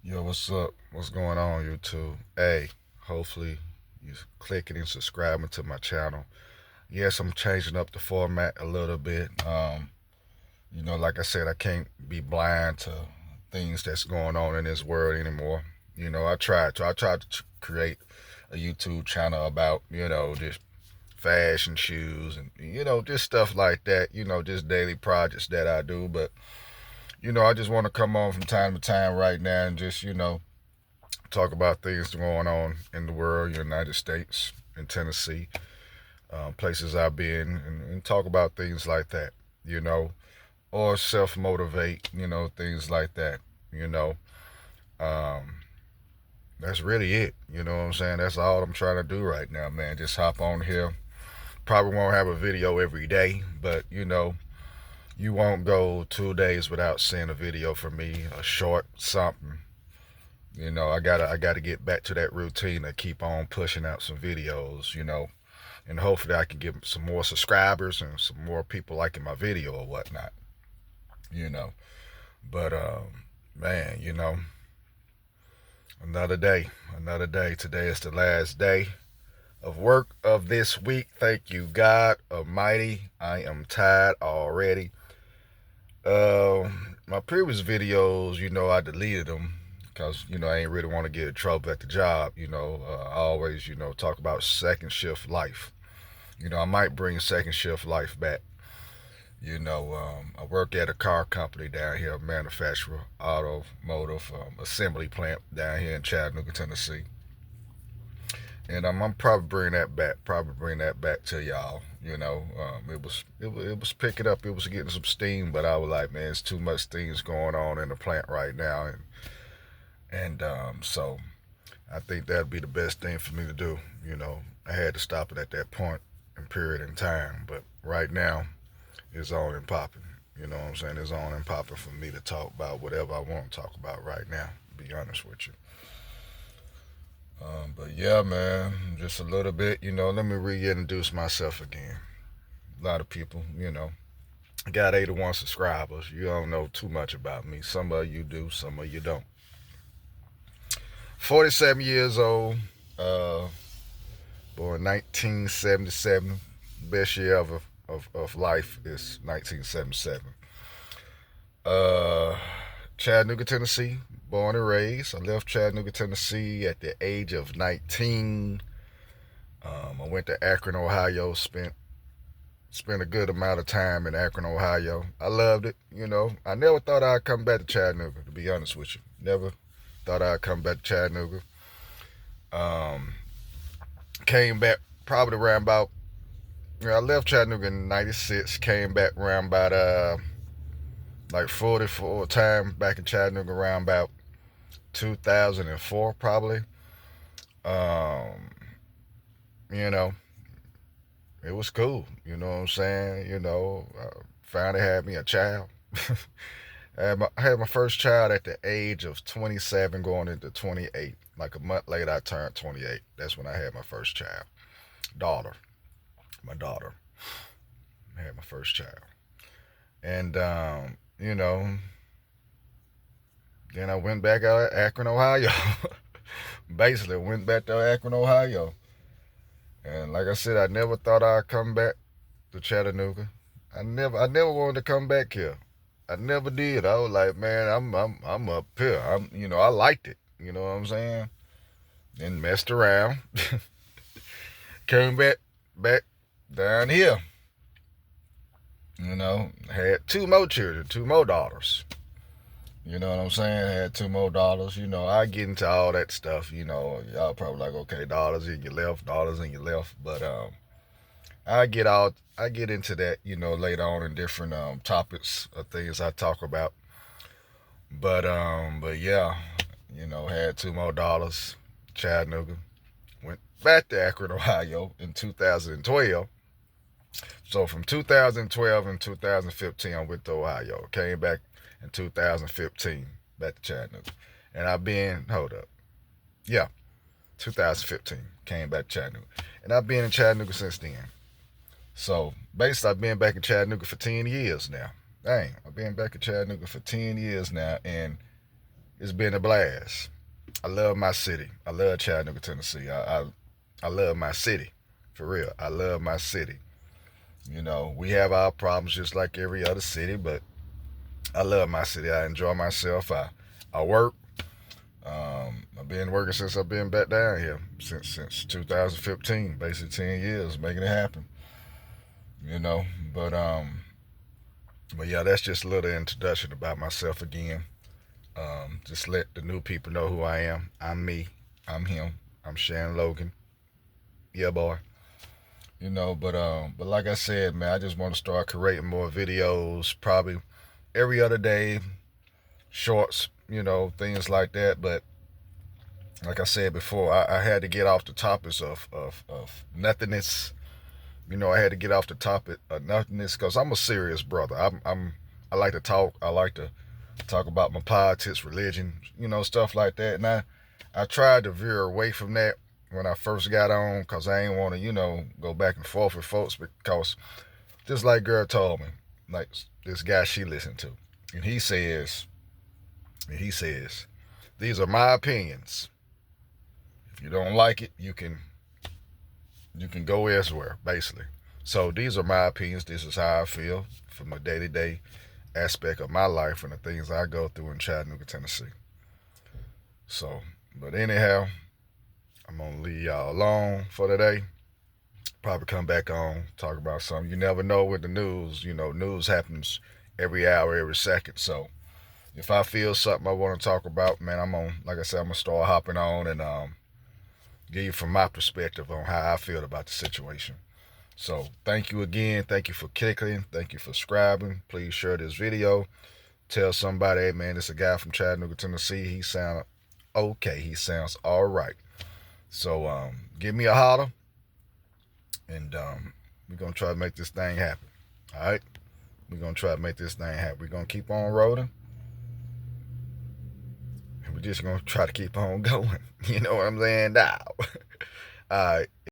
Yo, what's up? What's going on, YouTube? Hey, hopefully you clicking and subscribing to my channel. Yes, I'm changing up the format a little bit. Like I said, I can't be blind to things that's going on in this world anymore. I tried to create a YouTube channel about, just fashion shoes and, just stuff like that, just daily projects that I do. But, I just want to come on from time to time right now and just, talk about things going on in the world, United States, in Tennessee, places I've been, and talk about things like that, you know, or self motivate, things like that, you know. Um, that's really it, you know what I'm saying? That's all I'm trying to do right now, man. Just hop on here. Probably won't have a video every day, but you won't go 2 days without seeing a video from me, a short something. I gotta get back to that routine and keep on pushing out some videos, and hopefully I can get some more subscribers and some more people liking my video or whatnot, you know. But man, another day, another day. Today is the last day of work of this week. Thank you, God Almighty. I am tired already. My previous videos, I deleted them because I ain't really want to get in trouble at the job. I always talk about second shift life. I might bring second shift life back. I work at a car company down here, a manufacturer, automotive assembly plant down here in Chattanooga, Tennessee. And I'm probably bring that back. Probably bring that back to y'all. It was picking up. It was getting some steam, but I was like, man, it's too much things going on in the plant right now, and so I think that'd be the best thing for me to do. I had to stop it at that point and period in time, but right now it's on and popping. You know what I'm saying? It's on and popping for me to talk about whatever I want to talk about right now. To be honest with you. But yeah, man, just a little bit. Let me reintroduce myself again. A lot of people, I got 81 subscribers. You don't know too much about me. Some of you do, some of you don't. 47 years old, born 1977. Best year ever of life is 1977. Uh, Chattanooga, Tennessee, born and raised. I left Chattanooga, Tennessee at the age of 19. I went to Akron, Ohio. Spent a good amount of time in Akron, Ohio. I loved it. I never thought I'd come back to Chattanooga. To be honest with you, never thought I'd come back to Chattanooga. Um, Came back probably around about. I left Chattanooga in '96. Came back around about like 44 time back in Chattanooga around about 2004 probably. Um, you know, it was cool. You know what I'm saying? Finally had me a child. I had my first child at the age of 27 going into 28. Like a month later, I turned 28. That's when I had my first child. Daughter. My daughter. I had my first child. And, then I went back out Akron, Ohio. Basically, went back to Akron, Ohio. And like I said, I never thought I'd come back to Chattanooga. I never wanted to come back here. I never did. I was like, man, I'm up here. I liked it. You know what I'm saying? Then messed around, came back down here. Had two more children, two more daughters. You know what I'm saying? Had two more daughters. I get into all that stuff. Y'all probably like, okay, daughters in your left, daughters in your left. But I get into that, later on in different topics of things I talk about. But yeah, had two more daughters, Chattanooga. Went back to Akron, Ohio in 2012. So from 2012 and 2015, I went to Ohio. Came back in 2015, back to Chattanooga. And hold up. Yeah, 2015, came back to Chattanooga. And I've been in Chattanooga since then. So basically, I've been back in Chattanooga for 10 years now. Dang, I've been back in Chattanooga for 10 years now. And, It's been a blast. I love my city. I love Chattanooga, Tennessee. I love my city. For real. I love my city. You know, we have our problems just like every other city, but I love my city. I enjoy myself. I work. I've been working since I've been back down here since 2015, basically 10 years making it happen. You know, but yeah, that's just a little introduction about myself again. Just let the new people know who I am. I'm me. I'm him. I'm Shannon Logan. Yeah, boy. You know, but like I said, man, I just want to start creating more videos, probably every other day, shorts, you know, things like that. But like I said before, I had to get off the topics of nothingness. You know, I had to get off the topic of nothingness because I'm a serious brother. I like to talk. I like to talk about my politics, religion, you know, stuff like that. And I tried to veer away from that when I first got on because I ain't want to, you know, go back and forth with folks because just like girl told me, like this guy she listened to, and he says, these are my opinions. If you don't like it, you can go elsewhere, basically. So these are my opinions. This is how I feel from a day-to-day aspect of my life and the things I go through in Chattanooga, Tennessee. So, but anyhow, I'm gonna leave y'all alone for today. Probably come back on, talk about something. You never know with the news. You know, news happens every hour, every second. So if I feel something I want to talk about, man, like I said, I'm gonna start hopping on and give you from my perspective on how I feel about the situation. So thank you again. Thank you for clicking. Thank you for subscribing. Please share this video. Tell somebody, hey man, this is a guy from Chattanooga, Tennessee. He sounds okay. He sounds all right. So give me a holler, and we're gonna try to make this thing happen. All right, we're gonna try to make this thing happen. We're gonna keep on rolling, and we're just gonna try to keep on going. You know what I'm saying? Now, all right.